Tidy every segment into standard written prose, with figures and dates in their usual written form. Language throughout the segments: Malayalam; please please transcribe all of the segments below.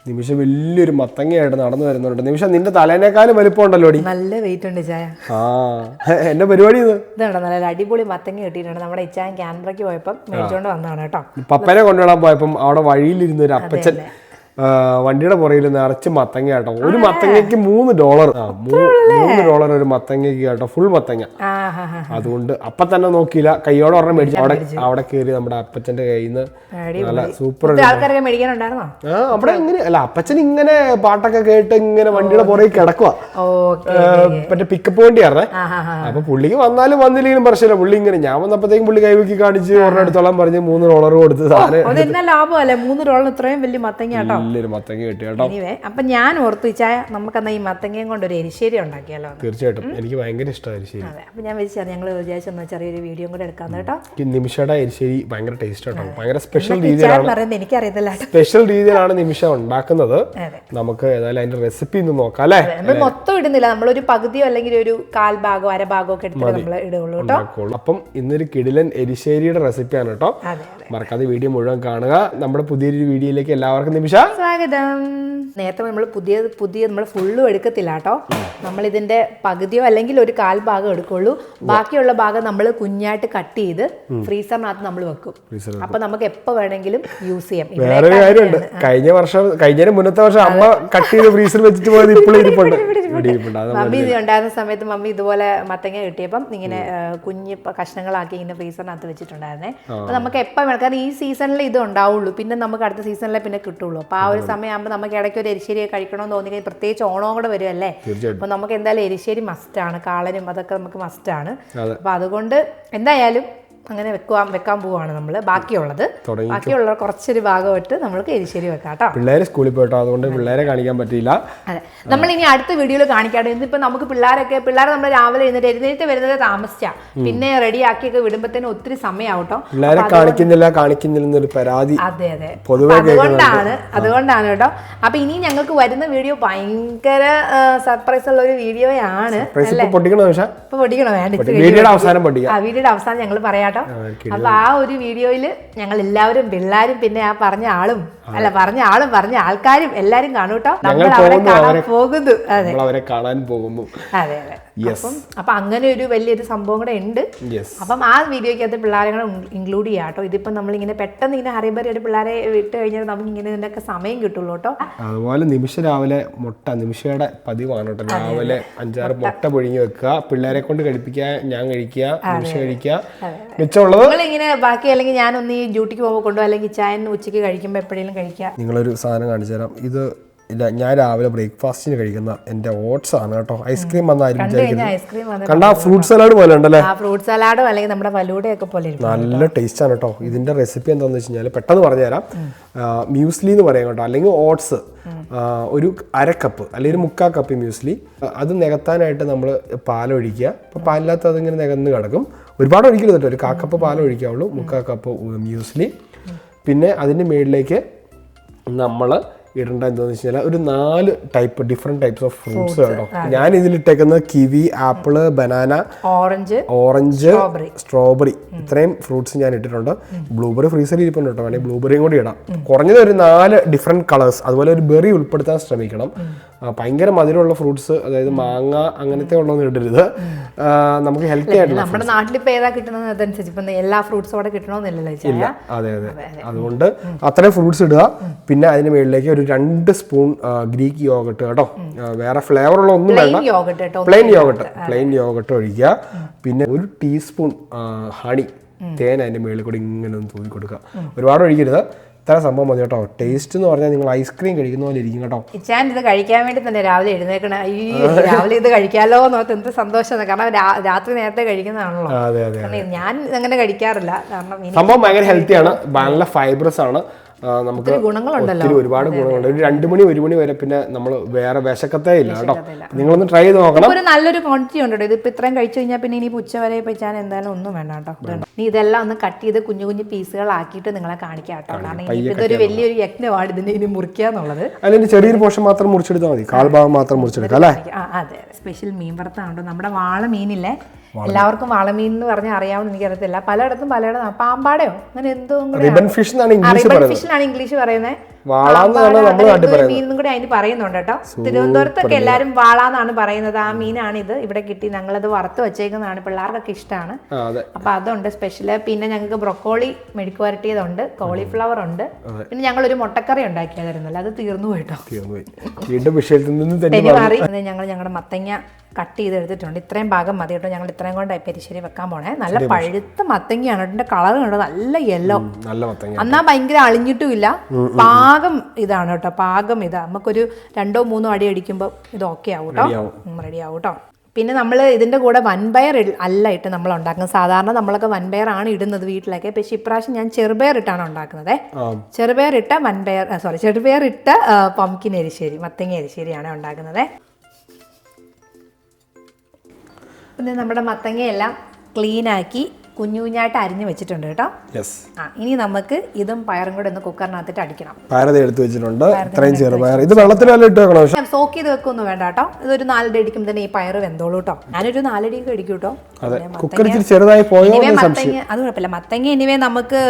നിമിഷം വലിയൊരു മത്തങ്ങയായിട്ട് നടന്നു വരുന്നുണ്ട്. നിമിഷം നിന്റെ തലേനേക്കാളും വലിപ്പമുണ്ടല്ലോ. നല്ല വെയിറ്റ് ഉണ്ട് ചായ. എന്റെ പരിപാടി ഇതുണ്ടോ, നല്ല അടിപൊളി മത്തങ്ങ കിട്ടിയിട്ടുണ്ട്. നമ്മുടെ ഇച്ചായൻ ക്യാൻബ്രയ്ക്ക് പോയപ്പം മേടിച്ചോണ്ട് വന്നതാണ് കേട്ടോ. പപ്പനെ കൊണ്ടുവിടാൻ പോയപ്പം അവിടെ വഴിയിലിരുന്ന ഒരു അപ്പച്ചൻ വണ്ടിയുടെ പുറകിൽ നിറച്ച് മത്തങ്ങ കേട്ടോ. ഒരു മത്തങ്ങയ്ക്ക് $3. $3 ഒരു മത്തങ്ങയ്ക്ക് കേട്ടോ, ഫുൾ മത്തങ്ങ. അതുകൊണ്ട് അപ്പൊ തന്നെ നോക്കിയില്ല, കൈയോടെ ഒരെണ്ണം മേടിച്ചു. അവിടെ കയറി നമ്മുടെ അപ്പച്ചന്റെ കയ്യിൽ നിന്ന് നല്ല സൂപ്പർ. ആൾക്കാരൊക്കെ മേടിക്കാനുണ്ടായിരുന്നോ? അവിടെ ഇങ്ങനെ അല്ല, അപ്പച്ചൻ ഇങ്ങനെ പാട്ടൊക്കെ കേട്ട് ഇങ്ങനെ വണ്ടിയുടെ പുറകെ കിടക്കുക. മറ്റേ പിക്കപ്പ് വണ്ടിയായിരുന്നേ. അപ്പൊ പുള്ളിക്ക് വന്നാലും വന്നില്ലെങ്കിലും പ്രശ്നമില്ല. പുള്ളി ഇങ്ങനെ ഞാൻ വന്നപ്പോഴത്തേക്കും പുള്ളി കൈവക്കി കാണിച്ച് ഒരെണ്ണം എടുത്തോളാൻ പറഞ്ഞ് $3 കൊടുത്ത് സാധനം. ലാഭമല്ലേ $3 ഇത്രയും വലിയ മത്തങ്ങ കേട്ടോ. മത്തങ്ങ കിട്ടി കേട്ടോ. അപ്പൊ ഞാൻ ഓർത്തു ചായ നമുക്കെന്നാ ഈ മത്തങ്ങയും കൊണ്ട് ഒരു എരിശ്ശേരി ഉണ്ടാക്കിയാലോ. തീർച്ചയായിട്ടും എനിക്ക് ഭയങ്കര ഇഷ്ടമാണ് എരിശ്ശേരി. അപ്പൊ ഞാൻ വിചാരിച്ചെന്ന് ചെറിയൊരു വീഡിയോ കൂടെ എടുക്കാന്ന് കേട്ടോ. നിമിഷയുടെ എരിശ്ശേരി ഭയങ്കര ടേസ്റ്റ് കേട്ടോ. ഭയങ്കര സ്പെഷ്യൽ രീതിയിലാണ്, എനിക്കറിയത്തില്ല, സ്പെഷ്യൽ രീതിയിലാണ് നിമിഷ ഉണ്ടാക്കുന്നത്. നമുക്ക് ഏതായാലും അതിന്റെ റെസിപ്പി ഒന്ന് നോക്കാം അല്ലേ. നമ്മൾ മൊത്തം ഇടുന്നില്ല, നമ്മളൊരു പകുതിയോ അല്ലെങ്കിൽ ഒരു 1/4 ഭാഗോ 1/2 ഭാഗോ ഒക്കെ എടുത്ത് നമ്മൾ ഇടുള്ളൂ കേട്ടോ. അപ്പം ഇന്നൊരു കിടിലൻ എരിശ്ശേരിയുടെ റെസിപ്പിയാണ് കേട്ടോ. മറക്കാതെ വീഡിയോ മുഴുവൻ കാണുക. നമ്മുടെ പുതിയൊരു വീഡിയോയിലേക്ക് എല്ലാവർക്കും നിമിഷ സ്വാഗതം. നേരത്തെ നമ്മൾ പുതിയ നമ്മൾ ഫുള്ളും എടുക്കത്തില്ല കേട്ടോ. നമ്മൾ ഇതിന്റെ പകുതിയോ അല്ലെങ്കിൽ ഒരു 1/4 ഭാഗം എടുക്കുള്ളൂ. ബാക്കിയുള്ള ഭാഗം നമ്മൾ കുഞ്ഞായിട്ട് കട്ട് ചെയ്ത് ഫ്രീസറിനകത്ത് നമ്മൾ വെക്കും. അപ്പൊ നമുക്ക് എപ്പോ വേണമെങ്കിലും യൂസ് ചെയ്യാം. വേറൊരു കാര്യമുണ്ട്, കഴിഞ്ഞ മുന്നത്തെ വർഷം അമ്മ കട്ട് ചെയ്ത് ഫ്രീസറിൽ വെച്ചിട്ട് പോയത് ഇപ്പോഴും ഇരിപ്പുണ്ട്. മമ്മി ഉണ്ടായിരുന്ന സമയത്ത് മമ്മി ഇതുപോലെ മത്തങ്ങ കിട്ടിയപ്പം ഇങ്ങനെ കുഞ്ഞ് കഷ്ണങ്ങളാക്കി ഇങ്ങനെ ഫ്രീസറിനകത്ത് വെച്ചിട്ടുണ്ടായിരുന്നേ. അപ്പൊ നമുക്ക് എപ്പോൾ വേണം, കാരണം ഈ സീസണിൽ ഇത് ഉണ്ടാവുള്ളൂ, പിന്നെ നമുക്ക് അടുത്ത സീസണിലെ പിന്നെ കിട്ടുള്ളൂ. അപ്പൊ ആ ഒരു സമയമാകുമ്പോൾ നമുക്ക് ഇടയ്ക്ക് ഒരു എരിശ്ശേരി കഴിക്കണമെന്ന് തോന്നി, പ്രത്യേകിച്ച് ഓണവും കൂടെ വരുമല്ലേ. അപ്പൊ നമുക്ക് എന്തായാലും എരിശ്ശേരി മസ്റ്റാണ്, കാളനും അതൊക്കെ നമുക്ക് മസ്റ്റാണ്. അപ്പൊ അതുകൊണ്ട് എന്തായാലും അങ്ങനെ വെക്കാൻ പോവാണ് നമ്മള്. ബാക്കിയുള്ള കുറച്ചൊരു ഭാഗം ഇട്ട് നമ്മൾക്ക് എരിശ്ശേരി വെക്കാം കേട്ടോ. പിള്ളേരെ സ്കൂളിൽ പോയിട്ടോ, അതുകൊണ്ട് പിള്ളേരെ കാണിക്കാൻ പറ്റിയില്ല. അതെ, നമ്മൾ ഇനി അടുത്ത വീഡിയോയിൽ കാണിക്കാതെ. ഇന്നിപ്പോ നമുക്ക് പിള്ളേരെ നമ്മൾ രാവിലെ എഴുന്നേറ്റ് വരുന്നത് താമസിച്ചാ, പിന്നെ റെഡി ആക്കിയൊക്കെ വിടുമ്പോഴത്തേനും ഒത്തിരി സമയമാവട്ടോ. പിള്ളേരെ കാണിക്കുന്നില്ല പരാതി. അതെ, അതുകൊണ്ടാണ് കേട്ടോ. അപ്പൊ ഇനി ഞങ്ങൾക്ക് വരുന്ന വീഡിയോ ഭയങ്കര സർപ്രൈസ് ഉള്ള ഒരു വീഡിയോയാണ്. ഇപ്പൊ പൊടിക്കണോ? വേണ്ട, വീഡിയോയുടെ അവസാനം ഞങ്ങൾ പറയാം. അപ്പൊ ആ ഒരു വീഡിയോയില് ഞങ്ങൾ എല്ലാവരും, പിള്ളേരും, പിന്നെ ആ പറഞ്ഞ ആളും പറഞ്ഞ ആൾക്കാരും എല്ലാരും കാണൂട്ടോ. നമ്മൾ അവരെ കാണാൻ പോകുന്നു. അതെ. അപ്പൊ അങ്ങനെ ഒരു വലിയൊരു സംഭവം കൂടെ ഉണ്ട്. അപ്പം ആ വീഡിയോക്കകത്ത് പിള്ളേരെ ഇൻക്ലൂഡ് ചെയ്യാം കേട്ടോ. ഇതിപ്പോ നമ്മളിങ്ങനെ പെട്ടെന്ന് ഇങ്ങനെ ഹറിബറിയായിട്ട് പിള്ളേരെ വിട്ട് കഴിഞ്ഞാൽ നമുക്ക് ഇങ്ങനെ ഇതിനൊക്കെ സമയം കിട്ടുള്ളൂ കേട്ടോ. അതുപോലെ നിമിഷ രാവിലെ നിമിഷയുടെ പതിവാണ് കേട്ടോ. രാവിലെ 5-6 മുട്ട പൊഴിഞ്ഞ് വെക്കുക, പിള്ളേരെ കൊണ്ട് കഴിപ്പിക്കുക, ഞാൻ കഴിക്കുക, നിമിഷ കഴിക്കുക. മിച്ചമുള്ളത് ഇങ്ങനെ ബാക്കി, അല്ലെങ്കിൽ ഞാനൊന്ന് ഈ ഡ്യൂട്ടിക്ക് പോകുമ്പോൾ കൊണ്ടുപോകും, അല്ലെങ്കിൽ ചായൻ ഉച്ചയ്ക്ക് കഴിക്കുമ്പോൾ എപ്പോഴെങ്കിലും കഴിക്കാം. നിങ്ങളൊരു സാധനം കാണിച്ചു തരാം. ഇത് ഞാൻ രാവിലെ ബ്രേക്ക്ഫാസ്റ്റിന് കഴിക്കുന്ന എന്റെ ഓട്സ് ആണ് കേട്ടോ. ഐസ്ക്രീം കണ്ടാ ഫ്രൂട്ട് സലാഡ് പോലെ ഉണ്ടല്ലേ. ഫ്രൂട്ട് സലാഡോ അല്ലെങ്കിൽ നമ്മുടെ ഫലൂഡയൊക്കെ പോലെ നല്ല ടേസ്റ്റ് ആണ് കേട്ടോ. ഇതിന്റെ റെസിപ്പി എന്താണെന്ന് വെച്ച് കഴിഞ്ഞാൽ പെട്ടെന്ന് പറഞ്ഞുതരാം. മ്യൂസ്ലി എന്ന് പറയാം കേട്ടോ, അല്ലെങ്കിൽ ഓട്സ് ഒരു 1/2 കപ്പ് അല്ലെങ്കിൽ ഒരു 3/4 കപ്പ് മ്യൂസ്ലി. അത് നികത്താനായിട്ട് നമ്മൾ പാലൊഴിക്കുക. അപ്പോൾ പാലിനകത്ത് അതിങ്ങനെ നികന്ന് കിടക്കും. ഒരുപാട് ഒഴിക്കരുത് കേട്ടോ, ഒരു 1/4 കപ്പ് പാലൊഴിക്കാവുള്ളൂ. 3/4 cup muesli. പിന്നെ അതിൻ്റെ മുകളിലേക്ക് നമ്മൾ ഇടേണ്ട എന്താണെന്ന് വെച്ച് കഴിഞ്ഞാൽ ഒരു 4 ഡിഫറെന്റ് ടൈപ്സ് ഓഫ് ഫ്രൂട്ട്സ് കേട്ടോ. ഞാൻ ഇതിലിട്ടേക്കുന്നത് kiwi, apple, banana, orange, strawberry, ഇത്രയും ഫ്രൂട്ട്സ് ഞാൻ ഇട്ടിട്ടുണ്ട്. ബ്ലൂബെറി ഫ്രീസറിൽ ഇരിപ്പുണ്ട് കേട്ടോ, വേണമെങ്കിൽ ബ്ലൂബെറിയും കൂടി ഇടാം. കുറഞ്ഞത് ഒരു 4 ഡിഫറെന്റ് കളേഴ്സ്. അതുപോലെ ഒരു ബെറി ഉൾപ്പെടുത്താൻ ശ്രമിക്കണം. ഭയങ്കര മധുരമുള്ള ഫ്രൂട്ട്സ്, അതായത് മാങ്ങ അങ്ങനത്തെ ഉള്ളതൊന്നും ഇടരുത്. നമുക്ക് ഹെൽത്തി ആയിട്ടുള്ള, നമ്മുടെ നാട്ടിൽ ഇപ്പൊ ഏതാ കിട്ടുന്നത് അതനുസരിച്ച് ഇപ്പൊ എല്ലാ ഫ്രൂട്ട്സോടെ കിട്ടണമെന്നില്ലല്ലോ. ഇല്ല, അതെ. അതുകൊണ്ട് അത്രയും ഫ്രൂട്ട്സ് ഇടുക. പിന്നെ അതിന് മുകളിലേക്ക് ഒരു 2 സ്പൂൺ ഗ്രീക്ക് യോഗട്ട് കേട്ടോ. വേറെ ഫ്ലേവർ ഉള്ള ഒന്നും വേണ്ട, പ്ലെയിൻ യോഗട്ട് ഒഴിക്കുക. പിന്നെ 1 ടീസ്പൂൺ ഹണി, തേൻ അതിന്റെ മുകളിൽ കൂടി ഇങ്ങനെ ഒന്ന് തൂക്കി കൊടുക്കുക. ഒരുപാട് ഒഴിക്കരുത്, ഇത്ര സംഭവം മതി കേട്ടോ. ടേസ്റ്റ് എന്ന് പറഞ്ഞാൽ നിങ്ങൾ ഐസ്ക്രീം കഴിക്കുന്ന പോലെ ഇരിക്കും കേട്ടോ. ഞാൻ ഇത് കഴിക്കാൻ വേണ്ടി തന്നെ രാവിലെ എഴുന്നേക്കണ, ഈ രാവിലെ ഇത് കഴിക്കാലോ എന്നോർത്ത് എന്ത് സന്തോഷമാണ്. കാരണം രാത്രി നേരത്തെ കഴിക്കുന്നതാണല്ലോ. ഞാൻ അങ്ങനെ കഴിക്കാറില്ല, കാരണം സംഭവം ഭയങ്കര ഹെൽത്തിയാണ്, നല്ല ഫൈബ്രസ് ആണ്. നമുക്ക് ഒത്തിരി ഒരുപാട് ഗുണങ്ങളുണ്ട്. ഒരു 2 മണി 1 മണി വരെ പിന്നെ നമ്മൾ വേറെ വിശക്കത്തേ ഇല്ല കേട്ടോ. നിങ്ങളൊന്ന് ട്രൈ ചെയ്ത് നോക്കണം. ഒരു നല്ലൊരു ക്വാണ്ടിറ്റി ഉണ്ട്. ഇതിപ്പോ ഇത്രയും കഴിച്ചു കഴിഞ്ഞാൽ പിന്നെ ഇനി ഉച്ച വരെ ഞാൻ എന്തായാലും ഒന്നും വേണ്ട കേട്ടോ. നീ ഇതെല്ലാം ഒന്ന് കട്ട് ചെയ്ത് കുഞ്ഞു പീസുകളാക്കിയിട്ട് നിങ്ങളെ കാണിക്കാം കേട്ടോ. കാരണം ഇതൊരു വലിയൊരു യജ്ഞമാണ് ഇതിന്റെ ഇനി മുറിക്കുക എന്നുള്ളത്. അല്ലെങ്കിൽ ചെറിയൊരു പോർഷൻ മാത്രം മുറിച്ചെടുത്താൽ മതി, 1/4 ഭാഗം മാത്രം മുറിച്ചെടുക്കാം അല്ലേ. അതെ, സ്പെഷ്യൽ മീൻ വറുത്താണോ നമ്മുടെ വാള മീനില്ലേ. എല്ലാവർക്കും വാളമീൻ എന്ന് പറഞ്ഞാൽ അറിയാമെന്ന് എനിക്കറിയത്തില്ല. പലയിടത്തും പലയിടത്തും പാമ്പാടയോ അങ്ങനെ എന്തോ റിബൺ ഫിഷ് എന്നാണ് ഇംഗ്ലീഷ് പറയുന്നത്. മീനും കൂടെ അതിന് പറയുന്നുണ്ട് കേട്ടോ. തിരുവനന്തപുരത്തൊക്കെ എല്ലാരും വാളാന്നാണ് പറയുന്നത്. ആ മീനാണ് ഇത്. ഇവിടെ കിട്ടി, ഞങ്ങളത് വറുത്ത് വെച്ചേക്കുന്നതാണ്, പിള്ളേർക്കൊക്കെ ഇഷ്ടമാണ്. അപ്പൊ അതുണ്ട് സ്പെഷ്യല്. പിന്നെ ഞങ്ങൾക്ക് ബ്രൊക്കോളി മെഴുക്ക് വരട്ടിയതുണ്ട്, കോളിഫ്ലവർ ഉണ്ട്, പിന്നെ ഞങ്ങളൊരു മുട്ടക്കറി ഉണ്ടാക്കിയതായിരുന്നല്ലോ, അത് തീർന്നു പോയിട്ടോ. ഞങ്ങൾ ഞങ്ങളുടെ മത്തങ്ങ കട്ട് ചെയ്ത് എടുത്തിട്ടുണ്ട്. ഇത്രയും ഭാഗം മതി കേട്ടോ. ഞങ്ങൾ ഇത്രയും കൊണ്ട് പെരിശ്ശേരി വെക്കാൻ പോണേ. നല്ല പഴുത്ത മത്തങ്ങയാണ്. ഇതിന്റെ കളർ കണ്ടോ, നല്ല യെല്ലോ. എന്നാ ഭയങ്കര അളിഞ്ഞിട്ടും ഇല്ല. പാകം ഇതാണ് കേട്ടോ, പാകം ഇതാ. നമുക്കൊരു 2-3 അടി അടിക്കുമ്പോൾ ഇത് ഓക്കെ ആവും കേട്ടോ, റെഡി ആവും കേട്ടോ. പിന്നെ നമ്മൾ ഇതിൻ്റെ കൂടെ വൻപയർ അല്ല ഇട്ട് നമ്മൾ ഉണ്ടാക്കുന്നത്. സാധാരണ നമ്മളൊക്കെ വൻപയറാണ് ഇടുന്നത് വീട്ടിലൊക്കെ. പക്ഷേ ഇപ്രാവശ്യം ഞാൻ ചെറുപയർ ഇട്ടാണ് ഉണ്ടാക്കുന്നത്. ചെറുപയർ ഇട്ട പംകിൻ എരിശ്ശേരി, മത്തങ്ങ എരിശ്ശേരിയാണ് ഉണ്ടാക്കുന്നത്. പിന്നെ നമ്മുടെ മത്തങ്ങയെല്ലാം ക്ലീനാക്കി കുഞ്ഞു കുഞ്ഞായിട്ട് അരിഞ്ഞു വെച്ചിട്ടുണ്ട് കേട്ടോ. ഇനി നമുക്ക് ഇതും പയറും കൂടെ ഒന്ന് കുക്കറിനകത്തിട്ട് അടിക്കണം. എടുത്ത് വെച്ചിട്ടുണ്ട്. ഇത് സോക്ക് ചെയ്ത് വെക്കൊന്നും വേണ്ട കേട്ടോ. ഇതൊരു 4 അടി അടിക്കുമ്പോൾ തന്നെ ഈ പയറ് വെന്തോളൂ കേട്ടോ. ഞാനൊരു 4 അടിയൊക്കെ അടിക്കും കേട്ടോ. മത്തങ്ങ അത് കുഴപ്പമില്ല. മത്തങ്ങ ഇനിവേ നമുക്ക്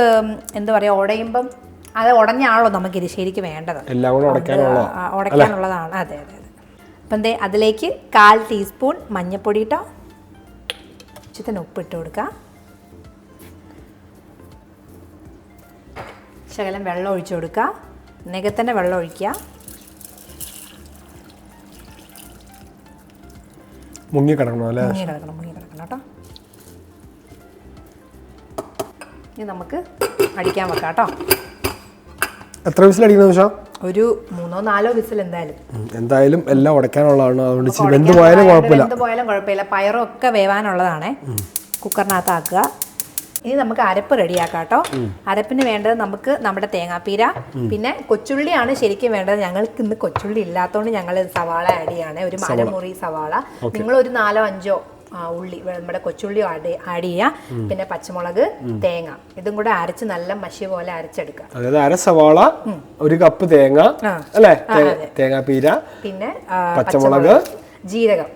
എന്താ പറയാ, ഉടയുമ്പം അത് ഉടഞ്ഞാണല്ലോ നമുക്ക് എരിശ്ശേരിക്ക് വേണ്ടത്, ഉടയ്ക്കാനുള്ളതാണ്. അതെ അതെ അതെ. അപ്പം എന്തേ അതിലേക്ക് 1/4 ടീസ്പൂൺ മഞ്ഞൾപ്പൊടി ഇട്ടോ, ആവശ്യത്തിന് ഉപ്പിട്ട് കൊടുക്കുക, ശകലം വെള്ളം ഒഴിച്ചു കൊടുക്കുക, തന്നെ വെള്ളം ഒഴിക്കുക. മുങ്ങി കിടക്കണം കേട്ടോ. ഇനി നമുക്ക് അടിക്കാൻ വെക്കാം കേട്ടോ. എത്ര വിസിൽ അടിക്കണം? ഒരു 3-4 വിസിൽ എന്തായാലും എല്ലാം ഉടയ്ക്കാനുള്ളതാണ്. അതുകൊണ്ട് വെന്ത് പോയാലും കുഴപ്പമില്ല. പയറും ഒക്കെ വേവാനുള്ളതാണ്. കുക്കറിനകത്ത് ആക്കുക. ഇനി നമുക്ക് അരപ്പ് റെഡിയാക്കാം കേട്ടോ. അരപ്പിന് വേണ്ടത് നമുക്ക് നമ്മുടെ തേങ്ങാപ്പീര, പിന്നെ കൊച്ചുള്ളിയാണ് ശരിക്കും വേണ്ടത്. ഞങ്ങൾക്ക് ഇന്ന് കൊച്ചുള്ളി ഇല്ലാത്തതുകൊണ്ട് ഞങ്ങൾ സവാള ആഡ് ചെയ്യാണ്. ഒരു 1/2 മുറി സവാള. നിങ്ങൾ ഒരു 4-5 ഉള്ളി നമ്മുടെ കൊച്ചുള്ളി ആഡ് ചെയ്യുക. പിന്നെ പച്ചമുളക്, തേങ്ങ, ഇതും കൂടെ അരച്ച് നല്ല മഷി പോലെ അരച്ചെടുക്കുക. അതായത് 1 സവാള, 1 കപ്പ് തേങ്ങ അല്ലേ, തേങ്ങാപ്പീര, പിന്നെ പച്ചമുളക്, ജീരകം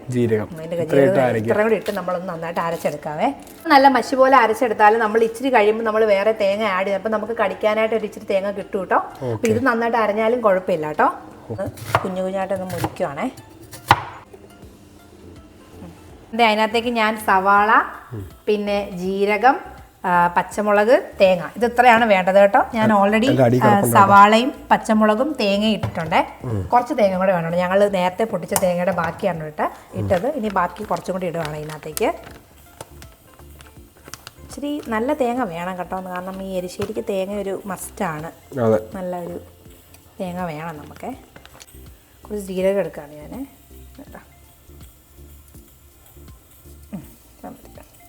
ഇത്ര കൂടി ഇട്ട് നമ്മളൊന്ന് നന്നായിട്ട് അരച്ചെടുക്കാവേ. നല്ല മഷി പോലെ അരച്ചെടുത്താലും നമ്മൾ ഇച്ചിരി കഴിയുമ്പോൾ നമ്മൾ വേറെ തേങ്ങ ആഡ് ചെയ്യും. അപ്പം നമുക്ക് കടിക്കാനായിട്ട് ഒരു ഇച്ചിരി തേങ്ങ കിട്ടും കേട്ടോ. അപ്പം ഇത് നന്നായിട്ട് അരഞ്ഞാലും കുഴപ്പമില്ല കേട്ടോ. കുഞ്ഞു കുഞ്ഞായിട്ടൊന്ന് മുറിക്കുവാണേ. അതിനകത്തേക്ക് ഞാൻ സവാള, പിന്നെ ജീരകം, പച്ചമുളക്, തേങ്ങ, ഇത് ഇത്രയാണ് വേണ്ടത് കേട്ടോ. ഞാൻ ഓൾറെഡി സവാളയും പച്ചമുളകും തേങ്ങയും ഇട്ടിട്ടുണ്ട്. കുറച്ച് തേങ്ങ കൂടെ വേണം. ഞങ്ങൾ നേരത്തെ പൊട്ടിച്ച തേങ്ങയുടെ ബാക്കിയാണ് ഇട്ടത്. ഇനി ബാക്കി കുറച്ചും കൂടി ഇടുകയാണ് ഇതിനകത്തേക്ക്. ഇച്ചിരി നല്ല തേങ്ങ വേണം കേട്ടോ, കാരണം ഈ എരിശ്ശേരിക്ക് തേങ്ങ ഒരു മസ്റ്റാണ്. നല്ലൊരു തേങ്ങ വേണം നമുക്ക്. കുറച്ച് ജീരകം എടുക്കുകയാണ് ഞാൻ കേട്ടോ.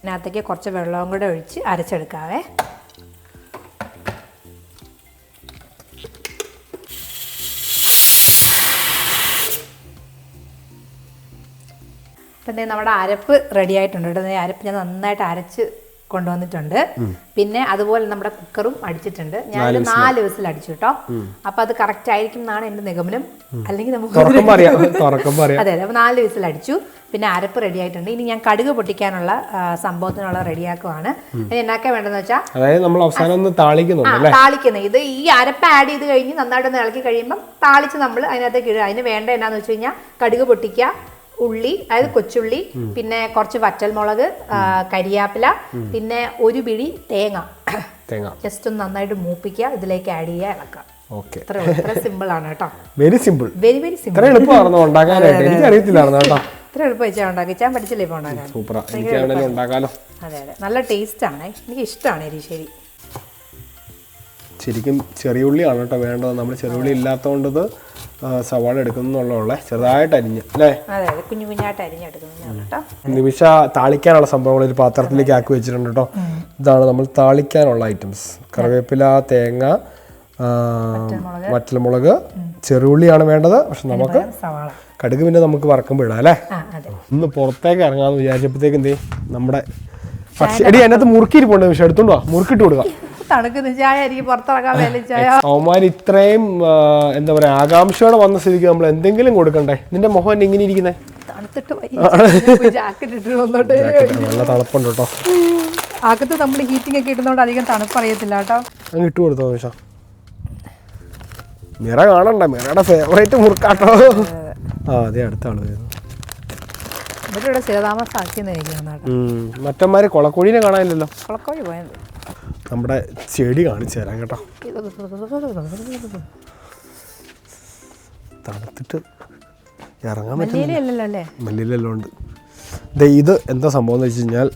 ഇതിനകത്തേക്ക് കുറച്ച് വെള്ളവും കൂടെ ഒഴിച്ച് അരച്ചെടുക്കാവേ. അപ്പം നമ്മുടെ അരപ്പ് റെഡി ആയിട്ടുണ്ട് കേട്ടോ. അരപ്പ് ഞാൻ നന്നായിട്ട് അരച്ച് കൊണ്ടുവന്നിട്ടുണ്ട്. പിന്നെ അതുപോലെ നമ്മുടെ കുക്കറും അടിച്ചിട്ടുണ്ട്. ഞാനൊരു 4 വിസിൽ അടിച്ചു കേട്ടോ. അപ്പൊ അത് കറക്റ്റ് ആയിരിക്കും എന്നാണ് എന്റെ നിഗമനം. അല്ലെങ്കിൽ നമുക്ക് അതെ അതെ. അപ്പൊ 4 വിസിൽ അടിച്ചു. പിന്നെ അരപ്പ് റെഡി ആയിട്ടുണ്ട്. ഇനി ഞാൻ കടുക് പൊട്ടിക്കാനുള്ള സംഭവത്തിനുള്ള റെഡിയാക്കുവാണ്. ഇനി എന്നാക്കാൻ വേണ്ടതെന്ന് വെച്ചാൽ താളിക്കുന്നത്. ഇത് ഈ അരപ്പ് ആഡ് ചെയ്ത് കഴിഞ്ഞ് നന്നായിട്ടൊന്ന് ഇളക്കി കഴിയുമ്പോൾ താളിച്ച് നമ്മൾ അതിനകത്തേക്ക് ഇടുക. അതിന് വേണ്ട എന്നാന്ന് വെച്ച് കഴിഞ്ഞാൽ കടുക് പൊട്ടിക്കുക, ഉള്ളി, അതായത് കൊച്ചുള്ളി, പിന്നെ കുറച്ച് വറ്റൽമുളക്, കരിയാപ്പില, പിന്നെ 1 പിടി തേങ്ങ ജസ്റ്റ് ഒന്ന് നന്നായിട്ട് മൂപ്പിക്കുക, ഇതിലേക്ക് ആഡ് ചെയ്യുക, ഇളക്കുക. ഇത്ര സിമ്പിൾ ആണ് കേട്ടോ. Very simple, very very simple. ഇത്ര എളുപ്പം വെച്ചാൽ ഉണ്ടാക്കിച്ചാൻ പഠിച്ചില്ലേ ഇപ്പൊ ഉണ്ടാക്കാൻ. അതെ അതെ, നല്ല ടേസ്റ്റ് ആണ്. എനിക്ക് ഇഷ്ടമാണ് എരിശ്ശേരി. ശരിക്കും ചെറിയ ഉള്ളിയാണ് കേട്ടോ വേണ്ടത്. നമ്മൾ ചെറിയ ഉള്ളി ഇല്ലാത്തതുകൊണ്ട് സവാള എടുക്കുന്നുള്ളേ, ചെറുതായിട്ട് അരിഞ്ഞ് അല്ലേ. അതെ അതെ, കുഞ്ഞു കുഞ്ഞായിട്ട് അരിഞ്ഞെടുക്കുന്നു. നിമിഷ താളിക്കാനുള്ള സംഭവങ്ങൾ ഒരു പാത്രത്തിലേക്ക് ആക്കി വെച്ചിട്ടുണ്ട് കേട്ടോ. ഇതാണ് നമ്മൾ താളിക്കാനുള്ള ഐറ്റംസ്. കറിവേപ്പില, തേങ്ങ, വറ്റൽമുളക്, ചെറുള്ളിയാണ് വേണ്ടത്. പക്ഷെ നമുക്ക് കടുക് പിന്നെ നമുക്ക് വറക്കുമ്പോൾ ഇടാം അല്ലേ. ഒന്ന് പുറത്തേക്ക് ഇറങ്ങാന്ന് വിചാരിച്ചപ്പോഴത്തേക്ക് എന്തേ നമ്മുടെ പക്ഷേ എടി അതിനകത്ത് മുറുക്കിയിരിപ്പുണ്ട്. നിമിഷം എടുത്തോണ്ടോ, മുറുക്കിട്ട് കൊടുക്കാം. അവന്മാർ ഇത്രയും എന്താ പറയാ ആകാംക്ഷയോടെ വന്ന സ്ഥിതിക്ക് നമ്മൾ എന്തെങ്കിലും കൊടുക്കണ്ടേ. നിന്റെ മുഖം ഇങ്ങനെ ഇരിക്കുന്നേ തണുത്തിട്ട് ജാക്കറ്റ് ഇട്ട് വന്നോട്ടെ. നല്ല തണുപ്പുണ്ട് കേട്ടോ. അകത്ത് നമ്മൾ ഹീറ്റിംഗ് ഒക്കെ ഇടുന്നോണ്ട് അധികം തണുപ്പ് അറിയത്തില്ല കേട്ടോ. അങ്ങ് ഇട്ട് കൊടുത്തോ നിമിഷ. മിറ കാണണ്ട, മിറയുടെ ഫേവറേറ്റ് മുറുക്കാട്ടോ. അതെ അടുത്ത ആള് വരുന്നു. ഇവിടെ സ്ഥിരതാമസാക്കിയെന്ന് മറ്റന്മാര് കൊളക്കോഴിനെ കാണാനില്ലല്ലോ. കൊളക്കോഴി പോയത് നമ്മുടെ ചെടി കാണിച്ചു തരാം കേട്ടോ. തണുത്തിട്ട് ഇറങ്ങാൻ പറ്റില്ല. മല്ലിയിലെല്ലാം ഉണ്ട്. ഇത് എന്താ സംഭവം എന്ന് വെച്ച് കഴിഞ്ഞാൽ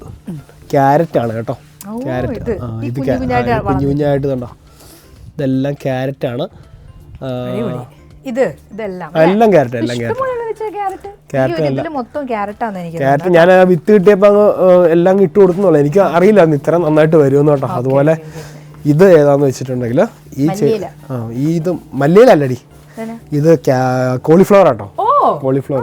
ക്യാരറ്റ് ആണ് കേട്ടോ. ക്യാരറ്റ് ഇത് കുഞ്ഞു കുഞ്ഞായിട്ട് കണ്ടോ. ഇതെല്ലാം ക്യാരറ്റാണ്. എല്ലാം ക്യാരറ്റ്, എല്ലാം ക്യാരറ്റ്. ഞാൻ വിത്ത് കിട്ടിയപ്പോ അങ്ങ് എല്ലാം ഇട്ട് കൊടുക്കുന്നുള്ളൂ. എനിക്ക് അറിയില്ല ഇത്ര നന്നായിട്ട് വരുമെന്ന് കേട്ടോ. അതുപോലെ ഇത് ഏതാന്ന് വെച്ചിട്ടുണ്ടെങ്കിൽ ഇത് മല്ലിയിലല്ലടി, ഇത് കോളിഫ്ലവർ ആട്ടോ. കോളിഫ്ലവർ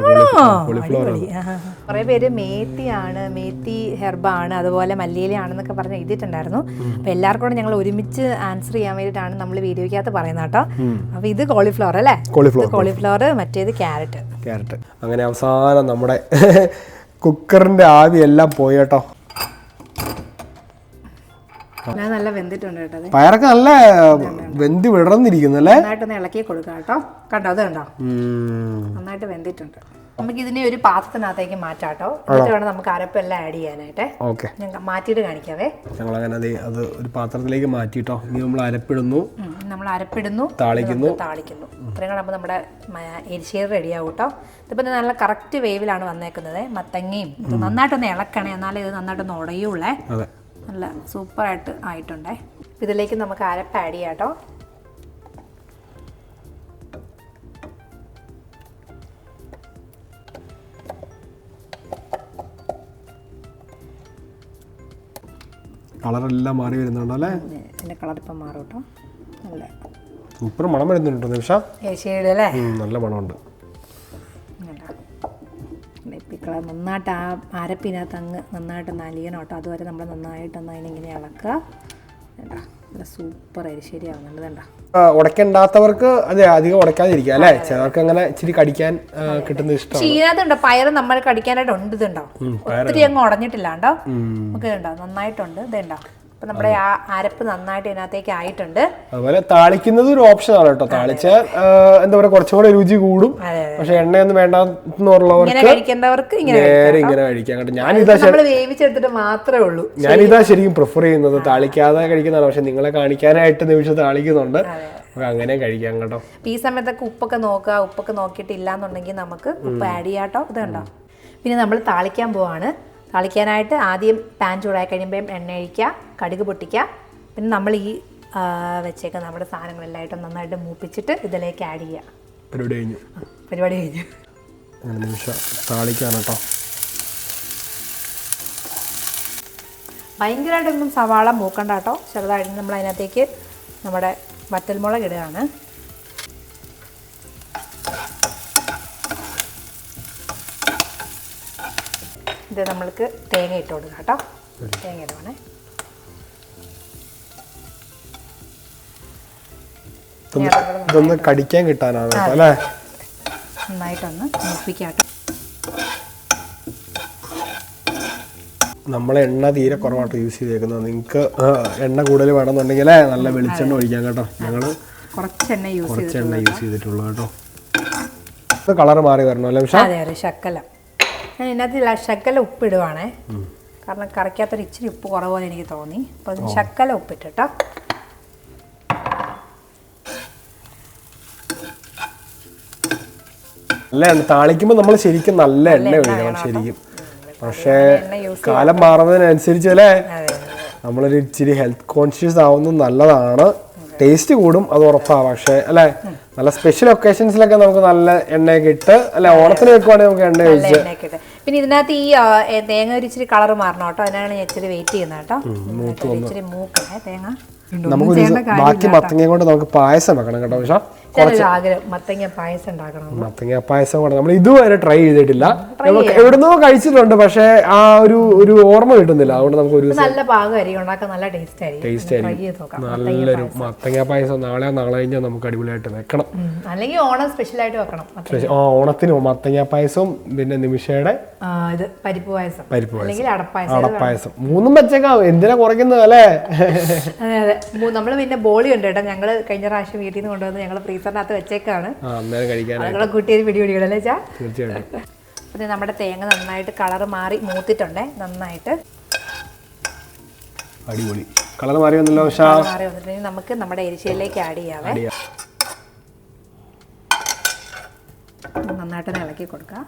കുറെ പേര് മേത്തിയാണ്, മേത്തി ഹെർബാണ്, അതുപോലെ മല്ലിയിലാണെന്നൊക്കെ പറഞ്ഞ് എഴുതിയിട്ടുണ്ടായിരുന്നു. അപ്പൊ എല്ലാവർക്കും കൂടെ ഞങ്ങൾ ഒരുമിച്ച് ആൻസർ ചെയ്യാൻ വേണ്ടിയിട്ടാണ് നമ്മൾ വീഡിയോക്കകത്ത് പറയുന്നത് കേട്ടോ. അപ്പൊ ഇത് കോളിഫ്ലവർ അല്ലേ? കോളിഫ്ലവർ, മറ്റേത് ക്യാരറ്റ്. അങ്ങനെ അവസാനം നമ്മുടെ കുക്കറിന്റെ ആവി എല്ലാം പോയി കേട്ടോ. നല്ല വെന്തിട്ടുണ്ട് കേട്ടോ. പയറൊക്കെ നല്ല വെന്തി വിടർന്നിരിക്കുന്നല്ലേ. നന്നായിട്ടൊന്ന് ഇളക്കി കൊടുക്കാം കേട്ടോ. കണ്ടോ, അത് കണ്ടോ, നന്നായിട്ട് വെന്തിട്ടുണ്ട്. നമുക്ക് ഇതിനെ ഒരു പാത്രത്തിനകത്തേക്ക് മാറ്റാട്ടോ. എന്നിട്ട് വേണം നമുക്ക് അരപ്പെല്ലാം ആഡ് ചെയ്യാനായിട്ട്. ഞാൻ മാറ്റിയിട്ട് കാണിക്കാവേ. ഞങ്ങൾ അങ്ങനെ അത് ഒരു പാത്രത്തിലേക്ക് മാറ്റിട്ടോ. ഇനി നമ്മൾ അരപ്പിടുന്നു, താളിക്കുന്നു. ഇത്രയും കാണുമ്പോൾ നമ്മുടെ എരിശ്ശേരി റെഡിയാവും കേട്ടോ. ഇതിപ്പോൾ നല്ല കറക്റ്റ് വേവിലാണ് വന്നേക്കുന്നത്. മത്തങ്ങയും നന്നായിട്ടൊന്ന് ഇളക്കണേ, എന്നാലേ ഇത് നന്നായിട്ടൊന്ന് ഉടയുള്ളേ. നല്ല സൂപ്പറായിട്ട് ആയിട്ടുണ്ടേ. ഇതിലേക്ക് നമുക്ക് അരപ്പ് ആഡ് ചെയ്യാം കേട്ടോ. കളറെല്ലാം മാറി വരുന്നുണ്ടോ അല്ലേ? ഇതിന്റെ കളർ ഇപ്പം മാറും കേട്ടോ. നല്ല സൂപ്പർ മണം വരുന്നുണ്ടോ നിമിഷ? അല്ലേ? നല്ല മണമുണ്ട്. നന്നായിട്ട് ആ അരപ്പിനകത്ത് അങ്ങ് നന്നായിട്ട് നലിയണം കേട്ടോ. അതുവരെ നമ്മൾ നന്നായിട്ടൊന്ന് അതിനിങ്ങനെ ഇളക്കുക. നല്ല സൂപ്പർ എരിശ്ശേരി ആവുന്നുണ്ട്. കണ്ടോ, ഉടക്കണ്ടാത്തവർക്ക് അതെ അധികം ഉടക്കാതിരിക്കുക അല്ലേ? ചിലർക്ക് അങ്ങനെ ഇച്ചിരി കടിക്കാൻ കിട്ടുന്ന ഇഷ്ടം. ചീനകത്തുണ്ടോ പയറ് നമ്മൾ കടിക്കാനായിട്ട് ഉണ്ട്. ഇതുണ്ടോ, ഒത്തിരി അങ്ങ് ഉടഞ്ഞിട്ടില്ല കേട്ടോ. നമുക്ക് ഇതുണ്ടോ നന്നായിട്ടുണ്ട്. ഇതുണ്ടോ, അപ്പൊ നമ്മുടെ ആ അരപ്പ് നന്നായിട്ട് ഇതിനകത്തേക്ക് ആയിട്ടുണ്ട്. അതുപോലെ താളിക്കുന്നത് ഒരു ഓപ്ഷൻ ആണ് കേട്ടോ. താളിച്ച എന്താ പറയാ കുറച്ചും കൂടെ രുചി കൂടും. പക്ഷെ എണ്ണയൊന്നും വേണ്ടെന്നുള്ളവർക്ക് നേരെ ഇങ്ങനെ കഴിക്കാം കേട്ടോ. വേവിച്ചെടുത്തിട്ട് മാത്രമേ ഉള്ളൂ. ഞാനിതാ ശരിക്കും പ്രിഫർ ചെയ്യുന്നത്, താളിക്കാതെ കഴിക്കുന്നതാണ്. പക്ഷെ നിങ്ങളെ കാണിക്കാനായിട്ട് നിമിഷം താളിക്കുന്നുണ്ട്. അങ്ങനെ കഴിക്കാം കേട്ടോ. ഈ സമയത്തൊക്കെ ഉപ്പൊക്കെ നോക്കുക. ഉപ്പൊക്കെ നോക്കിയിട്ടില്ല എന്നുണ്ടെങ്കിൽ നമുക്ക് ഉപ്പ് ആഡ് ചെയ്യാം കേട്ടോ. ഇത് കണ്ടോ. പിന്നെ നമ്മൾ താളിക്കാൻ പോവാണ്. താളിക്കാനായിട്ട് ആദ്യം പാൻ ചൂടായി കഴിയുമ്പോൾ എണ്ണ ഒഴിക്കുക, കടുക് പൊട്ടിക്കുക. പിന്നെ നമ്മൾ ഈ വെച്ചേക്കുന്ന നമ്മുടെ സാധനങ്ങളെല്ലായിട്ടും നന്നായിട്ട് മൂപ്പിച്ചിട്ട് ഇതിലേക്ക് ആഡ് ചെയ്യുക. പരിപാടി കഴിഞ്ഞു. ഭയങ്കരമായിട്ടൊന്നും സവാള മൂക്കണ്ട കേട്ടോ. ചെറുതായിട്ട് നമ്മൾ അതിനകത്തേക്ക് നമ്മുടെ വറ്റൽമുളക് ഇടുകയാണ്. ഇത് നമ്മൾക്ക് തേങ്ങ ഇട്ട് കൊടുക്കാം കേട്ടോ. തേങ്ങ ഇടുവാണേ. ഇതൊന്ന് കടിക്കാൻ കിട്ടാനാണ് അല്ലേ? നന്നായിട്ടൊന്ന് മൂപ്പിക്കാം കേട്ടോ. നമ്മളെ എണ്ണ തീരെ കുറവായിട്ട് യൂസ് ചെയ്തേക്കുന്നത്. നിങ്ങൾക്ക് എണ്ണ കൂടുതൽ വേണമെന്നുണ്ടെങ്കിൽ നല്ല വെളിച്ചെണ്ണ ഒഴിക്കാം കേട്ടോ. ഞങ്ങള് കുറച്ച് എണ്ണ യൂസ് ചെയ്തിട്ടുള്ളൂ കേട്ടോ. കളർ മാറി വരണം അല്ലേ? ശക്കല ഞാൻ ഇതിനകത്ത് ശക്കല ഉപ്പിടുവാണേ. കാരണം കറിക്കകത്തൊരു ഇച്ചിരി ഉപ്പ് കുറവുപോലെ എനിക്ക് തോന്നി. അപ്പോൾ അതിന് ശക്കല ഉപ്പിട്ടിട്ടോ. നല്ല എണ്ണ താളിക്കുമ്പോൾ നമ്മൾ ശരിക്കും നല്ല എണ്ണ ഒഴിക്കണം ശരിക്കും. പക്ഷേ കാലം മാറുന്നതിനനുസരിച്ച് അല്ലേ നമ്മളൊരു ഇച്ചിരി ഹെൽത്ത് കോൺഷ്യസ് ആവുന്നത് നല്ലതാണ്. ടേസ്റ്റ് കൂടും, അത് ഉറപ്പാണ്. പക്ഷേ അല്ലേ നല്ല സ്പെഷ്യൽ ഒക്കേഷൻസിലൊക്കെ നമുക്ക് നല്ല എണ്ണയൊക്കെ ഇട്ട് അല്ലെ ഓണത്തിന് വെക്കുവാണെങ്കിൽ നമുക്ക് എണ്ണ ഒഴിച്ച്. പിന്നെ ഇതിനകത്ത് ഈ തേങ്ങ ഒരു ഇച്ചിരി കളർ മാറണം കേട്ടോ. അതിനാണ് ഞാൻ ഇച്ചിരി വെയിറ്റ് ചെയ്യുന്നത് കേട്ടോ. ഇച്ചിരി മൂക്കണേ തേങ്ങ. നമുക്ക് ബാക്കി മത്തങ്ങ കൊണ്ട് നമുക്ക് പായസം വെക്കണം കേട്ടോ. പക്ഷേ ആഗ്രഹം മത്തങ്ങ പായസം ഉണ്ടാക്കണം. മത്തങ്ങ പായസം കൂടെ നമ്മൾ ഇതുവരെ ട്രൈ ചെയ്തിട്ടില്ല. എവിടുന്നോ കഴിച്ചിട്ടുണ്ട്, പക്ഷെ ആ ഒരു ഓർമ്മ കിട്ടുന്നില്ല. അതുകൊണ്ട് നമുക്ക് ഒരു നല്ല പാകമായിരിക്കും, ഉണ്ടാക്കാൻ നല്ല ടേസ്റ്റ് ആയിരിക്കും. നല്ലൊരു മത്തങ്ങ പായസം നാളെ കഴിഞ്ഞാൽ നമുക്ക് അടിപൊളിയായിട്ട് വെക്കണം. അല്ലെങ്കിൽ ഓണം സ്പെഷ്യൽ ആയിട്ട് വെക്കണം. ഓണത്തിന് മത്തങ്ങ പായസവും പിന്നെ നിമിഷയുടെ പരിപ്പ് പായസം അല്ലെങ്കിൽ അടപ്പായസം 3 വെച്ചേക്കാം. എന്തിനാ കുറയ്ക്കുന്നത് അല്ലേ? അതെ അതെ. നമ്മൾ പിന്നെ ബോളി ഉണ്ട് കേട്ടോ, ഞങ്ങള് കഴിഞ്ഞ പ്രാവശ്യം വീട്ടിൽ നിന്ന് കൊണ്ടുവന്ന് ഞങ്ങൾ ഫ്രീസറിനകത്ത് വെച്ചേക്കാണ്. ഞങ്ങളെ കുട്ടിയൊരു പിടിപിടികളല്ലേ ചാ. തീർച്ചയായിട്ടും. പിന്നെ നമ്മുടെ തേങ്ങ നന്നായിട്ട് കളർ മാറി മൂത്തിട്ടുണ്ടേ, നന്നായിട്ട് അടിപൊളി കളർ മാറി വന്നല്ലോ. മാറി വന്നിട്ടുണ്ടെങ്കിൽ നമുക്ക് നമ്മുടെ എരിശ്ശേരിയിലേക്ക് ആഡ് ചെയ്യാവേ. നന്നായിട്ട് ഇളക്കി കൊടുക്കാം.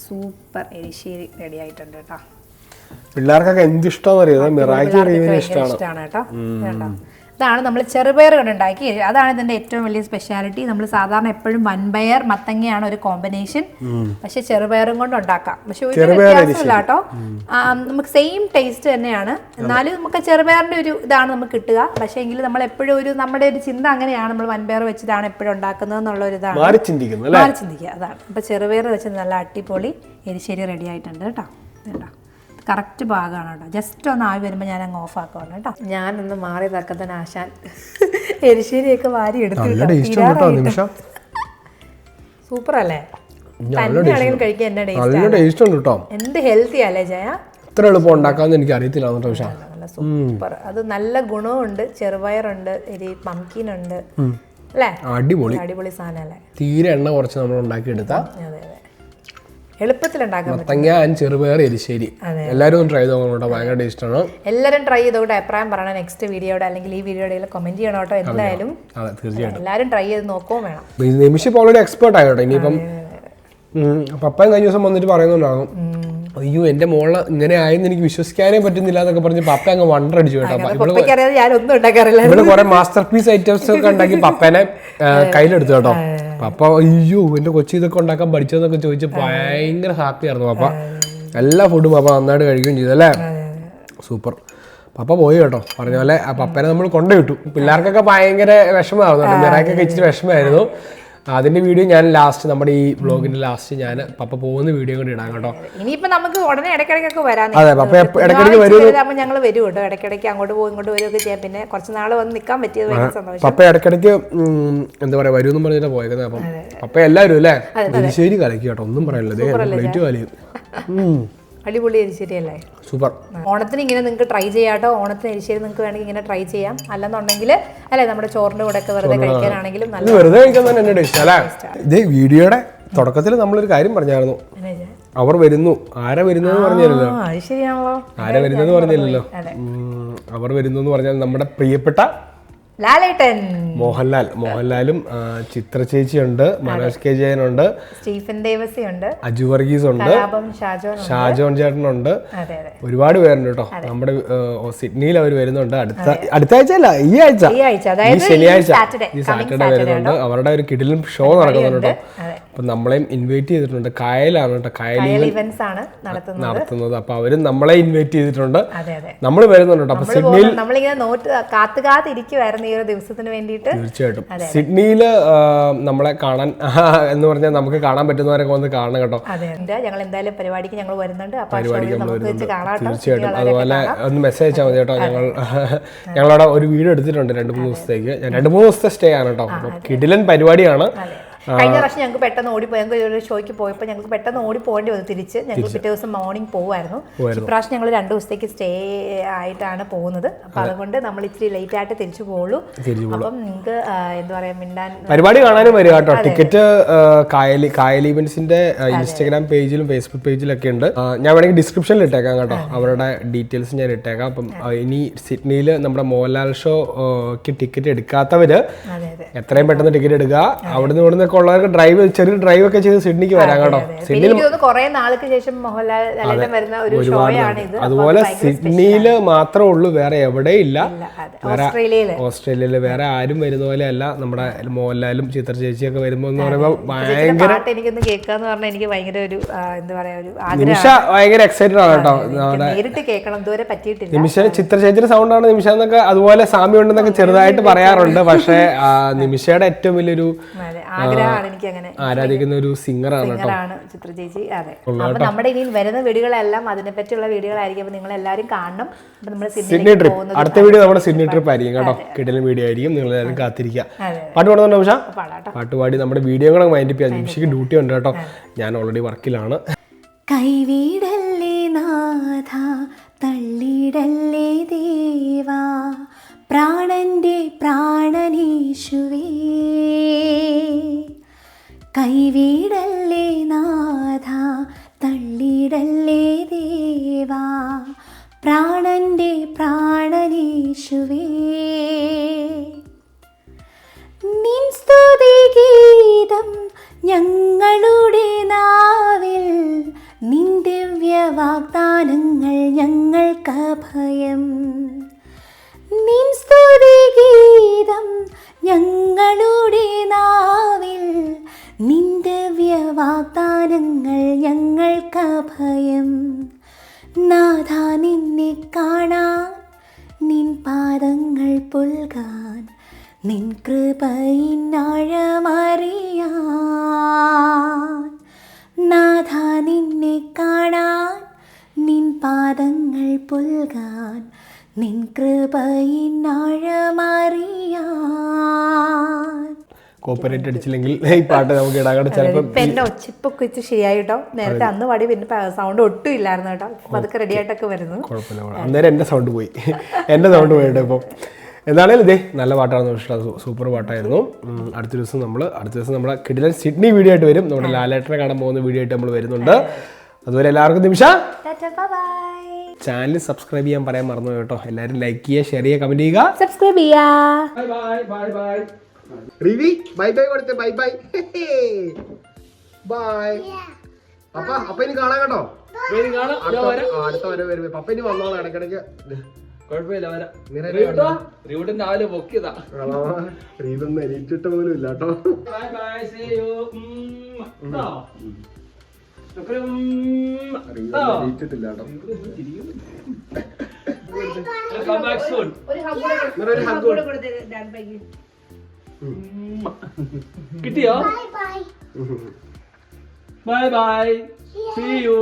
സൂപ്പർ എരിശ്ശേരി റെഡി ആയിട്ടുണ്ട് കേട്ടോ. പിള്ളേർക്കൊക്കെ എന്തിഷ്ടമാണെന്ന് അറിയാം, മിറാക്കിൾ ഇഷ്ടമാണ് കേട്ടോ. ഇതാണ് നമ്മൾ ചെറുപയർ കൊണ്ട് ഉണ്ടാക്കി, അതാണ് ഇതിന്റെ ഏറ്റവും വലിയ സ്പെഷ്യാലിറ്റി. നമ്മൾ സാധാരണ എപ്പോഴും വൻപയർ മത്തങ്ങയാണ് ഒരു കോമ്പിനേഷൻ, പക്ഷെ ചെറുപയറും കൊണ്ട് ഉണ്ടാക്കാം. പക്ഷെ ഒരു വ്യത്യാസമില്ല കേട്ടോ, നമുക്ക് സെയിം ടേസ്റ്റ് തന്നെയാണ്. എന്നാലും നമുക്ക് ചെറുപയറിന്റെ ഒരു ഇതാണ് നമുക്ക് കിട്ടുക. പക്ഷെ എങ്കിലും നമ്മൾ എപ്പോഴും നമ്മുടെ ഒരു ചിന്ത അങ്ങനെയാണ്, നമ്മൾ വൻപയർ വെച്ചിട്ടാണ് എപ്പോഴും ഉണ്ടാക്കുന്നത് എന്നുള്ള ഒരു ഇതാണ് മാറി ചിന്തിക്കുക. അതാണ്. അപ്പൊ ചെറുപയർ വെച്ച് നല്ല അടിപൊളി എരിശ്ശേരി റെഡി ആയിട്ടുണ്ട് കേട്ടോ. കേട്ടോ കറക്റ്റ് ഭാഗമാണ് കേട്ടോ. ജസ്റ്റ് ഒന്ന് ആവി വരുമ്പോൾ ഞാൻ അങ്ങ് ഓഫ് ആക്കുവാണ് കേട്ടോ. ഞാനൊന്ന് മാറി തക്കത്തിന് ആശാൻ എരിശ്ശേരിയൊക്കെ വാരി എടുത്തിട്ട് സൂപ്പർ അല്ലേ? തന്നെയാണെങ്കിലും കഴിക്കാൻ എന്നെ ടേസ്റ്റ്, എന്ത് ഹെൽത്തി അല്ലേ ജയ? ഇത്ര എളുപ്പം ഉണ്ടാക്കാന്ന് എനിക്ക് അറിയത്തില്ല. നല്ല സൂപ്പർ, അത് നല്ല ഗുണമുണ്ട്. ചെറുപയറുണ്ട്, പംകിൻ ഉണ്ട് അല്ലേ? അടിപൊളി സാധനം അല്ലേ? തീരെ എണ്ണ കുറച്ച് നമ്മൾ ഉണ്ടാക്കി എടുത്താൽ എളുപ്പത്തിലുണ്ടാക്കാൻ മത്തങ്ങ ചെറുപയർ എരിശ്ശേരി എല്ലാവരും ട്രൈ ചെയ്ത് നോക്കണം. ഭയങ്കര ടേസ്റ്റ് ആണ്. എല്ലാവരും ട്രൈ ചെയ്തോട്ടെ, അഭിപ്രായം പറയണം നെക്സ്റ്റ് വീഡിയോയുടെ അല്ലെങ്കിൽ ഈ വീഡിയോയുടെ കമന്റ് ചെയ്യണം കേട്ടോ. എന്തായാലും എല്ലാവരും ട്രൈ ചെയ്ത് നോക്കുകയും വേണം. നിമിഷ ഇപ്പോൾ ഓൾറെഡി എക്സ്പേർട്ട് ആയോട്ടെ. ഇനിയിപ്പം പപ്പയും കഴിഞ്ഞ ദിവസം വന്നിട്ട് പറയുന്നുണ്ടാകും, അയ്യോ എന്റെ മോള് ഇങ്ങനെ ആയെന്ന് എനിക്ക് വിശ്വസിക്കാനേ പറ്റുന്നില്ല എന്നൊക്കെ പറഞ്ഞ് പപ്പ അങ്ങ് വണ്ടർ അടിച്ചു കേട്ടോ. ഇവിടെ കുറെ മാസ്റ്റർ പീസ് ഐറ്റംസ് ഒക്കെ ഉണ്ടാക്കി പപ്പേനെ കയ്യിലെടുത്തു കേട്ടോ. പപ്പ അയ്യോ എന്റെ കൊച്ചി ഇതൊക്കെ ഉണ്ടാക്കാൻ പഠിച്ചതെന്നൊക്കെ ചോദിച്ച് ഭയങ്കര ഹാപ്പി ആയിരുന്നു പപ്പ. എല്ലാ ഫുഡും പപ്പ നന്നായിട്ട് കഴിക്കുകയും ചെയ്തു അല്ലേ? സൂപ്പർ. പപ്പ പോയി കേട്ടോ. പറഞ്ഞ പോലെ ആ പപ്പനെ നമ്മൾ കൊണ്ടുവിട്ടു. പിള്ളേർക്കൊക്കെ ഭയങ്കര വിഷമമായിരുന്നു, മിറാക്കൊക്കെ ഇച്ചിരി വിഷമമായിരുന്നു. അതിന്റെ വീഡിയോ ഞാൻ ലാസ്റ്റ് നമ്മുടെ ഈ വ്ളോഗിന്റെ ലാസ്റ്റ് ഞാൻ പപ്പ പോകുന്ന വീഡിയോ കൂടി ഇടാം കേട്ടോ. ഇനിയിപ്പോ നമുക്ക് ഉടനെ ഇടയ്ക്കിടയ്ക്കൊക്കെ വരാം. അതെ, പപ്പ ഇടയ്ക്കിടയ്ക്ക് വരും. ഞങ്ങൾ വരും കേട്ടോ, ഇടയ്ക്കിടയ്ക്ക് അങ്ങോട്ട് പോകും ഇങ്ങോട്ട് വരികയൊക്കെ ചെയ്യാം. പിന്നെ കുറച്ച് നാൾ വന്ന് നിൽക്കാൻ പറ്റിയത് ഭയങ്കര സന്തോഷം. പപ്പ ഇടയ്ക്കിടയ്ക്ക് എന്താ പറയാ വരും എന്നും പറഞ്ഞിട്ട് പോയത്. അപ്പം പപ്പ എല്ലാവരും അല്ലേ എരിശ്ശേരി കലക്കി കേട്ടോ, ഒന്നും പറയല്ലേ. അടിപൊളി എരിശ്ശേരി അല്ലേ? സൂപ്പർ. ഓണത്തിന് ഇങ്ങനെ നിങ്ങൾക്ക് ട്രൈ ചെയ്യാട്ടോ. ഓണത്തിന് എരിശ്ശേരി നിങ്ങൾക്ക് വേണമെങ്കിൽ ഇങ്ങനെ ട്രൈ ചെയ്യാം. അല്ലെന്നുണ്ടെങ്കിൽ അല്ലെ നമ്മുടെ ചോറിന്റെ കൂടെ ഒക്കെ വെറുതെ കഴിക്കാനാണെങ്കിലും നല്ല വെറുതെ കഴിക്കാൻ തന്നെ ടേസ്റ്റ് അല്ലേ? ഇതേ വീഡിയോയുടെ തുടക്കത്തിൽ നമ്മളൊരു കാര്യം പറഞ്ഞായിരുന്നു, അവർ വരുന്നു. ആരാ വരുന്നതെന്ന് പറഞ്ഞില്ലല്ലോ. ശരിയാണല്ലോ, ആരാ വരുന്നതെന്ന് പറഞ്ഞില്ലല്ലോ. അവർ വരുന്നു എന്ന് പറഞ്ഞാൽ നമ്മുടെ പ്രിയപ്പെട്ട ലാലേട്ടൻ മോഹൻലാലും ചിത്ര ചേച്ചിയുണ്ട്, മനോജ് കെ ജയനുണ്ട്, സ്റ്റീഫൻ ദേവസി ഉണ്ട്, അജു വർഗീസ് ഉണ്ട്, ഷാജോൺ ചേട്ടനുണ്ട്, ഒരുപാട് പേരുണ്ട് കേട്ടോ. നമ്മുടെ സിഡ്നിയിൽ അവർ വരുന്നുണ്ട്. അടുത്ത ആഴ്ച അല്ല, ഈ ആഴ്ച ഈ ശനിയാഴ്ച ഈ സാറ്റർഡേ വരുന്നുണ്ട്. അവരുടെ ഒരു കിടിലൻ ഷോ നടക്കുന്നുണ്ട് കേട്ടോ. അപ്പൊ നമ്മളെയും ഇൻവൈറ്റ് ചെയ്തിട്ടുണ്ട്. കായലാണ് കേട്ടോ, കായൽ നടത്തുന്നത്. അപ്പൊ അവരും നമ്മളെ ഇൻവൈറ്റ് ചെയ്തിട്ടുണ്ട്, നമ്മൾ വരുന്നുണ്ട് കേട്ടോ. അപ്പൊ സിഡ്നിയിൽ കാത്തിരിക്കുവായിരുന്നു ഈ ഒരു ദിവസത്തിന് വേണ്ടിയിട്ട്. തീർച്ചയായിട്ടും സിഡ്നിയിൽ നമ്മളെ കാണാൻ എന്ന് പറഞ്ഞാൽ നമുക്ക് കാണാൻ പറ്റുന്നവരൊക്കെ വന്ന് കാണണം കേട്ടോ. ഞങ്ങൾ എന്തായാലും പരിപാടിക്ക് ഞങ്ങൾ വരുന്നുണ്ട്. തീർച്ചയായിട്ടും അതുപോലെ ഒന്ന് മെസ്സേജ് അയച്ചാൽ മതി കേട്ടോ. ഞങ്ങളവിടെ ഒരു വീഡിയോ എടുത്തിട്ടുണ്ട് 2-3 ദിവസത്തേക്ക്. 2-3 ദിവസത്തെ സ്റ്റേ ആണ് കേട്ടോ. കിടിലൻ പരിപാടിയാണ്. കഴിഞ്ഞ പ്രാവശ്യം ഞങ്ങൾക്ക് പെട്ടെന്ന് ഓടിപ്പോയി, ഞങ്ങൾക്ക് ഒരു ഷോയ്ക്ക് പോയപ്പോൾ ഞങ്ങൾക്ക് പെട്ടെന്ന് ഓടി പോകേണ്ടി വന്നു. തിരിച്ച് ഞങ്ങൾ പിറ്റേ ദിവസം മോർണിംഗ് പോകുമായിരുന്നു. ഇപ്രാവശ്യം ഞങ്ങൾ 2 ദിവസത്തേക്ക് സ്റ്റേ ആയിട്ടാണ് പോകുന്നത്. അപ്പൊ അതുകൊണ്ട് നമ്മൾ ഇച്ചിരി ലേറ്റ് ആയിട്ട് തിരിച്ചു പോകുള്ളൂ. അപ്പം നിങ്ങൾക്ക് എന്താ പറയാ മിണ്ടാൻ പരിപാടി കാണാനും വരിക കേട്ടോ. ടിക്കറ്റ് കായൽ ഇവന്റ്സിന്റെ ഇൻസ്റ്റാഗ്രാം പേജിലും ഫേസ്ബുക്ക് പേജിലും ഒക്കെ ഉണ്ട്. ഞാൻ വേണമെങ്കിൽ ഡിസ്ക്രിപ്ഷനിൽ ഇട്ടേക്കാം കേട്ടോ, അവരുടെ ഡീറ്റെയിൽസ് ഞാൻ ഇട്ടേക്കാം. അപ്പം ഇനി സിഡ്നിയിൽ നമ്മുടെ മോഹൻലാൽ ഷോക്ക് ടിക്കറ്റ് എടുക്കാത്തവര് എത്രയും പെട്ടെന്ന് ടിക്കറ്റ് എടുക്കുക. അവിടുന്ന് ഇവിടുന്നൊക്കെ ഉള്ളവർക്ക് ചെറിയ ഡ്രൈവ് ഒക്കെ ചെയ്ത് സിഡ്നിക്ക് വരാം കേട്ടോ. കുറെ നാൾക്ക് ശേഷം മോഹൻലാൽ വരുന്ന ഒരു ഷോയാണ് ഇത്. അതുപോലെ സിഡ്നിയില് മാത്രമേ ഉള്ളൂ, വേറെ എവിടെയില്ല. ഓസ്ട്രേലിയയില് വേറെ ആരും വരുന്ന പോലെ അല്ല. നമ്മുടെ മോഹൻലാലും ചിത്ര ചേച്ചിയൊക്കെ വരുമ്പോ എന്ന് പറയുമ്പോൾ ഭയങ്കര എനിക്കൊന്ന് കേൾക്കാന്ന് പറഞ്ഞാൽ എനിക്ക് ഭയങ്കര ഒരു എന്താ പറയാ ഒരു നിമിഷ ഭയങ്കര എക്സൈറ്റഡ് ആണ് കേട്ടോ. നേരിട്ട് കേൾക്കണം, ഇതുവരെ പറ്റിയിട്ടില്ല. നിമിഷ ചിത്ര ചേച്ചിയുടെ സൗണ്ടാണ് നിമിഷ എന്നൊക്കെ അതുപോലെ സാമ്യം ഉണ്ടെന്നൊക്കെ ചെറുതായിട്ട് പറയാറുണ്ട്. പക്ഷെ നിമിഷയുടെ ഏറ്റവും വലിയൊരു ആഗ്രഹമാണ് എനിക്ക് അങ്ങനെ ആരാധിക്കുന്ന ഒരു സിംഗറാണ് കേട്ടോ ചിത്ര ചേച്ചി. അതെ, അപ്പൊ നമ്മുടെ ഇനി വരുന്ന വീഡിയോകളെല്ലാം അതിനെ പറ്റിയുള്ള വീഡിയോകളായിരിക്കും. അപ്പൊ നിങ്ങൾ എല്ലാവരും കാണണം. അപ്പൊ നമ്മൾ സിഡ്നി ട്രിപ്പ്, അടുത്ത വീഡിയോ നമ്മുടെ സിഡ്നി ട്രിപ്പ് ആയിരിക്കും കേട്ടോ. കിടിലൻ വീഡിയോ ആയിരിക്കും, നിങ്ങൾ എല്ലാവരും കാത്തിരിക്കുക. പാട്ട് പാടുന്നുണ്ടോ നിമിഷ? പാട്ട് പാടി നമ്മുടെ വീഡിയോകളെ മൈൻഡ് ചെയ്യാം. നിമിഷയ്ക്ക് ഡ്യൂട്ടി ഉണ്ട് കേട്ടോ, ഞാൻ ഓൾറെഡി വർക്കിലാണ്. കൈവിടല്ലേ നാഥ, തള്ളിടല്ലേ ദേവാ, പ്രാണന്റെ പ്രാണനീശുവേ. കൈവിടല്ലേ നാഥ, തള്ളിടല്ലേ ദേവാ, പ്രാണന്റെ പ്രാണനീശുവേ. നിൻ സ്തുതിഗീതം ഞങ്ങളുടെ നാവിൽ, നിൻ ദിവ്യവാഗ്ദാനങ്ങൾ ഞങ്ങൾക്കഭയം. നിൻ സ്തുതിഗീതം ഞങ്ങളുടെ നാവിൽ, നിൻ ദിവ്യവാഗ്ദാനങ്ങൾ ഞങ്ങൾക്കഭയം. നാഥ നിന്നെ കാണാൻ, നിൻ പാദങ്ങൾ പുൽകാൻ, നിൻ കൃപയിനാഴമറിയാൻ. നാഥ നിന്നെ കാണാൻ, നിൻ പാദങ്ങൾ പുൽകാൻ, നിൻ കൃപയിനാഴമറിയാൻ. കോപ്പറേറ്റ് അടിച്ചില്ലെങ്കിൽ ഈ പാട്ട് നമുക്ക് ഇടാകട്ടെ. ചിലപ്പോൾ എന്റെ ഒച്ചിപ്പൊക്കെ വെച്ച് ശരിയായി കേട്ടോ. നേരത്തെ അന്ന് പാടി പിന്നെ സൗണ്ട് ഒട്ടും ഇല്ലായിരുന്നു കേട്ടോ. അതൊക്കെ റെഡി ആയിട്ടൊക്കെ വരുന്നു. കുഴപ്പമില്ല, അന്നേരം എൻ്റെ സൗണ്ട് പോയി, എൻ്റെ സൗണ്ട് പോയിട്ട് ഇപ്പം എന്താണേലും ഇതേ നല്ല പാട്ടാണെന്ന് ഇഷ്ടം, സൂപ്പർ പാട്ടായിരുന്നു. അടുത്ത ദിവസം നമ്മുടെ കിടിലൻ സിഡ്നി വീഡിയോ ആയിട്ട് വരും. നമ്മുടെ ലാലേട്ടനെ കാണാൻ പോകുന്ന വീഡിയോ ആയിട്ട് നമ്മൾ വരുന്നുണ്ട്. അതുപോലെ എല്ലാവർക്കും നിമിഷ ചാനൽ സബ്സ്ക്രൈബ് ചെയ്യാൻ പറയാൻ മറന്നു കേട്ടോ. എല്ലാവരും ലൈക്ക് ചെയ്യുക, ഷെയർ ചെയ്യുക, കമന്റ് ചെയ്യുക, സബ്സ്ക്രൈബ് ചെയ്യുക. ബൈ ബൈ ബൈ റിവി ബൈ ബൈ കൊടുത്തേ. Bye bye bye. അപ്പ ഇനി കാണാം കേട്ടോ. അടുത്ത വരെ വരും. പപ്പ ഇനി വന്നോളാം ഇടയ്ക്കിടയ്ക്ക്. കുഴപ്പമില്ല, രാവിലെ പൊക്കിയതാ. റീതൊന്നും എണീറ്റിട്ട് പോലും ഇല്ല കേട്ടോ. എണീറ്റിട്ടില്ല കേട്ടോ. കിട്ടിയോ? Bye bye, see U.